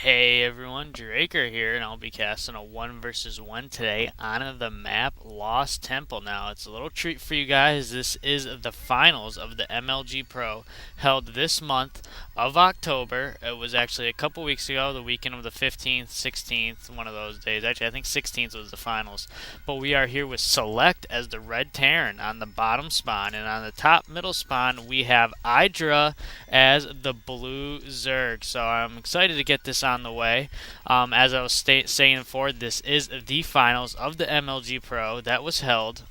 Hey everyone, Draker here, and I'll be casting a 1 versus 1 today on the map Lost Temple. Now, it's a little treat for you guys. This is the finals of the MLG Pro held this month of October. It was actually a couple weeks ago, the weekend of the 15th, 16th, one of those days. Actually, I think 16th was the finals. But we are here with Select as the Red Terran on the bottom spawn, and on the top middle spawn, we have Idra as the Blue Zerg. So I'm excited to get this on the way. As I was saying before, this is the finals of the MLG Pro that was held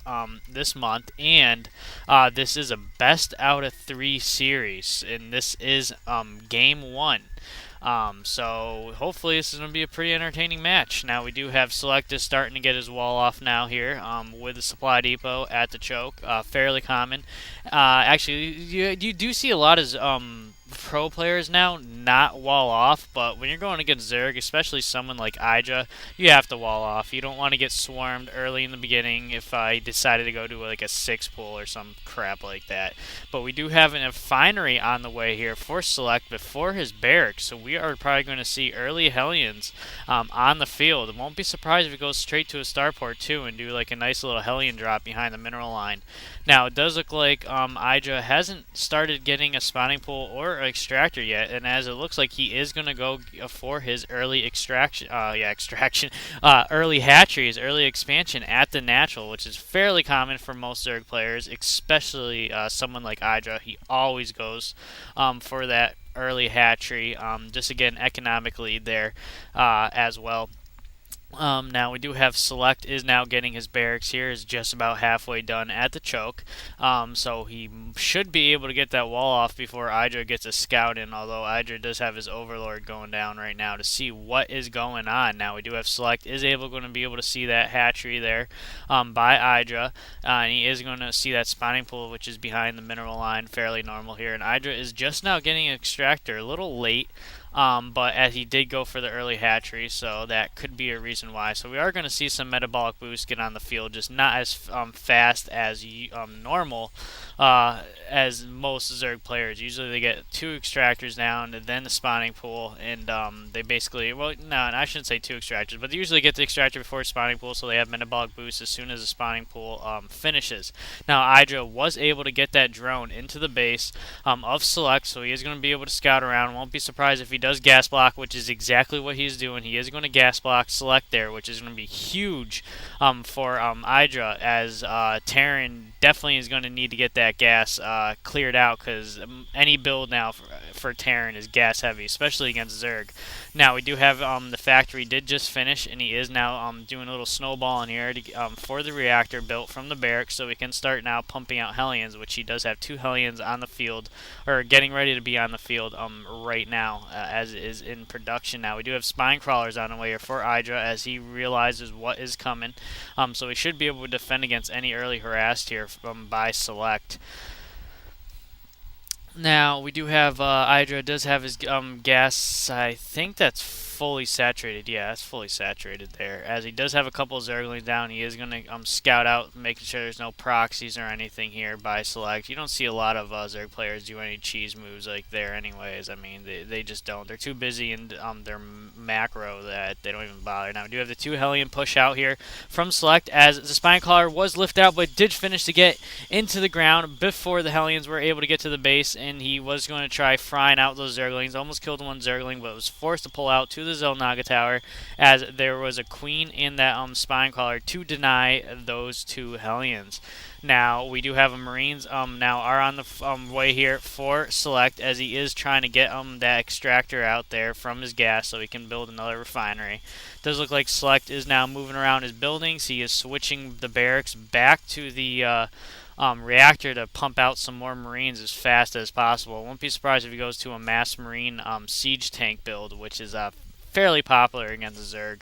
this month, and this is a best out of 3 series, and this is Game 1. So hopefully this is going to be a pretty entertaining match. Now we do have Select is starting to get his wall off now here with the supply depot at the choke. Fairly common. Actually, you do see a lot of pro players now not wall off, but when you're going against Zerg, especially someone like Idra, you have to wall off. You don't want to get swarmed early in the beginning if I decided to go to like a 6 pool or some crap like that. But we do have a refinery on the way here for Select before his barracks, so we are probably going to see early Hellions on the field. I won't be surprised if he goes straight to a starport too and do like a nice little Hellion drop behind the mineral line. Now, it does look like Idra hasn't started getting a spawning pool or extractor yet, and as it looks like he is going to go for his early early hatchery, his early expansion at the natural, which is fairly common for most Zerg players, especially someone like Idra. He always goes for that early hatchery, just again economically there as well. Now we do have Select is now getting his barracks here, is just about halfway done at the choke. So he should be able to get that wall off before Idra gets a scout in, although Idra does have his overlord going down right now to see what is going on. Now we do have Select is going to be able to see that hatchery there by Idra, and he is going to see that spawning pool, which is behind the mineral line, fairly normal here. And Idra is just now getting an extractor, a little late. But as he did go for the early hatchery, so that could be a reason why. So we are going to see some metabolic boost get on the field, just not as fast as normal as most Zerg players. Usually they get 2 extractors down and then the spawning pool, and they basically, well, no, I shouldn't say 2 extractors, but they usually get the extractor before spawning pool, so they have metabolic boost as soon as the spawning pool finishes. Now, Idra was able to get that drone into the base of Select, so he is going to be able to scout around. Won't be surprised if he does gas block, which is exactly what he's doing. He is going to gas block Select there, which is going to be huge for Idra, as Terran definitely is going to need to get that gas cleared out, because any build now for Terran is gas heavy, especially against Zerg. Now we do have the factory did just finish, and he is now doing a little snowball in here to, for the reactor built from the barracks, so we can start now pumping out Hellions, which he does have 2 Hellions on the field, or getting ready to be on the field right now, as it is in production. Now we do have spine crawlers on the way here for Idra as he realizes what is coming, so he should be able to defend against any early harassed here by Select. Now we do have Idra does have his gas. I think that's fully saturated. Yeah, that's fully saturated there. As he does have a couple of Zerglings down, he is going to scout out, making sure there's no proxies or anything here by Select. You don't see a lot of Zerg players do any cheese moves like there anyways. I mean, they just don't. They're too busy in their macro that they don't even bother. Now we do have the 2 Hellion push out here from Select, as the Spine Crawler was lifted out but did finish to get into the ground before the Hellions were able to get to the base, and he was going to try frying out those Zerglings. Almost killed one Zergling, but was forced to pull out to the Zelnaga Tower, as there was a queen in that spine collar to deny those 2 Hellions. Now we do have a Marines now are on the way here for Select, as he is trying to get that extractor out there from his gas so he can build another refinery. Does look like Select is now moving around his buildings. He is switching the barracks back to the reactor to pump out some more Marines as fast as possible. Won't be surprised if he goes to a mass Marine siege tank build, which is fairly popular against Zerg.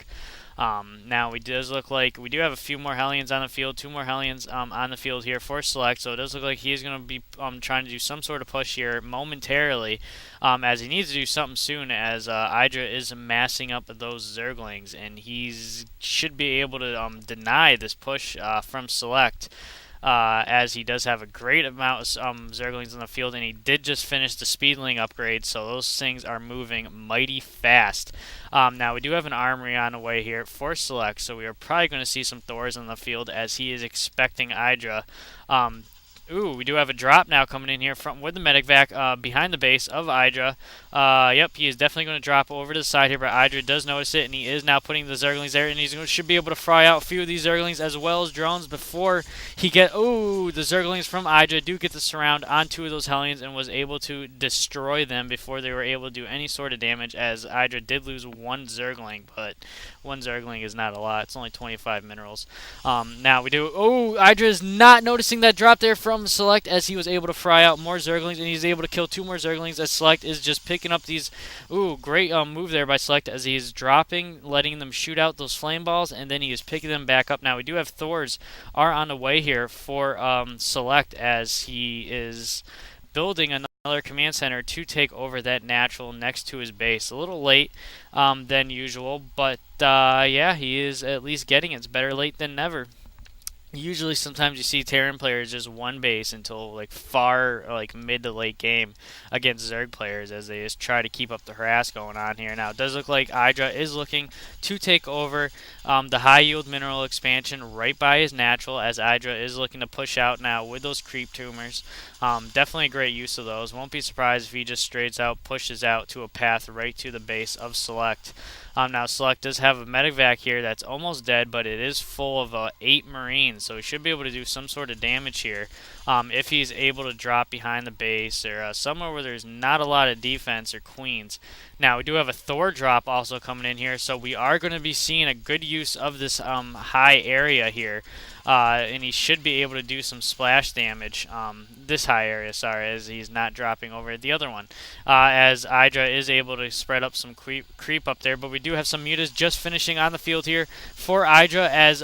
Now it does look like we do have a few more Hellions on the field, 2 more Hellions on the field here for Select, so it does look like he is going to be trying to do some sort of push here momentarily, as he needs to do something soon, as Idra is massing up those Zerglings, and he should be able to deny this push from Select. as he does have a great amount of Zerglings in the field, and he did just finish the Speedling upgrade, so those things are moving mighty fast. Now, we do have an Armory on the way here for Select, so we are probably going to see some Thors on the field as he is expecting Idra. Ooh, we do have a drop now coming in here from with the medic vac behind the base of Idra. Yep, he is definitely going to drop over to the side here, but Idra does notice it, and he is now putting the Zerglings there, and he should be able to fry out a few of these Zerglings as well as drones before he get. Ooh, the Zerglings from Idra do get the surround on two of those Hellions and was able to destroy them before they were able to do any sort of damage, as Idra did lose one Zergling, but one Zergling is not a lot. It's only 25 minerals. Now we do. Oh, Idra is not noticing that drop there from Select, as he was able to fry out more Zerglings, and he's able to kill two more Zerglings, as Select is just picking up these. Ooh, great move there by Select, as he is dropping, letting them shoot out those flame balls, and then he is picking them back up. Now we do have Thors are on the way here for Select, as he is building another command center to take over that natural next to his base. A little late than usual, but yeah, he is at least getting it. It's better late than never. Usually, sometimes you see Terran players just one base until like far, like mid to late game against Zerg players, as they just try to keep up the harass going on here. Now, it does look like Idra is looking to take over the high yield mineral expansion right by his natural, as Idra is looking to push out now with those creep tumors. Definitely a great use of those. Won't be surprised if he just straights out, pushes out to a path right to the base of Select. Now, Select does have a medivac here that's almost dead, but it is full of 8 Marines, so he should be able to do some sort of damage here if he's able to drop behind the base or somewhere where there's not a lot of defense or queens. Now, we do have a Thor drop also coming in here, so we are going to be seeing a good use of this high area here. And he should be able to do some splash damage. This high area, sorry, as he's not dropping over the other one. As Idra is able to spread up some creep up there, but we do have some mutas just finishing on the field here for Idra, as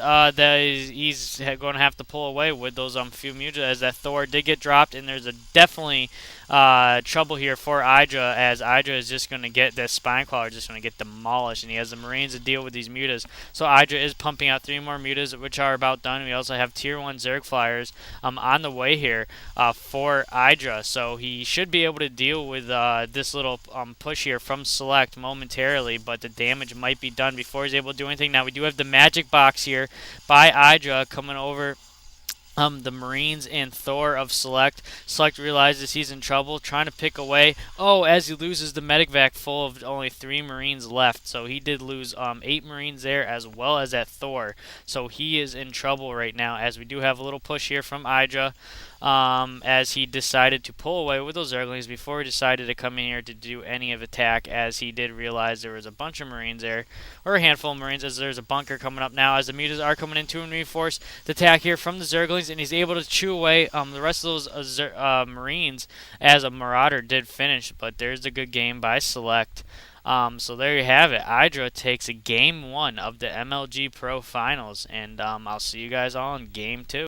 he's going to have to pull away with those few mutas, as that Thor did get dropped, and there's a definitely trouble here for Idra, as Idra is just going to get that spine crawler, just going to get demolished, and he has the Marines to deal with these mutas. So Idra is pumping out 3 more mutas, which are about done. We also have tier 1 Zerg flyers on the way here for Idra, so he should be able to deal with this little push here from Select momentarily, but the damage might be done before he's able to do anything. Now, we do have the magic box here by Idra coming over the Marines and Thor of Select. Select realizes he's in trouble, trying to pick away. Oh, as he loses the medic vac full of only 3 Marines left. So he did lose 8 Marines there, as well as that Thor. So he is in trouble right now, as we do have a little push here from Idra. As he decided to pull away with those Zerglings before he decided to come in here to do any of attack, as he did realize there was a bunch of Marines there, or a handful of Marines, as there's a bunker coming up now, as the mutas are coming in to reinforce the attack here from the Zerglings, and he's able to chew away the rest of those Marines, as a Marauder did finish. But there's a good game by Select. So there you have it. Idra takes a Game 1 of the MLG Pro Finals, and I'll see you guys all in Game 2.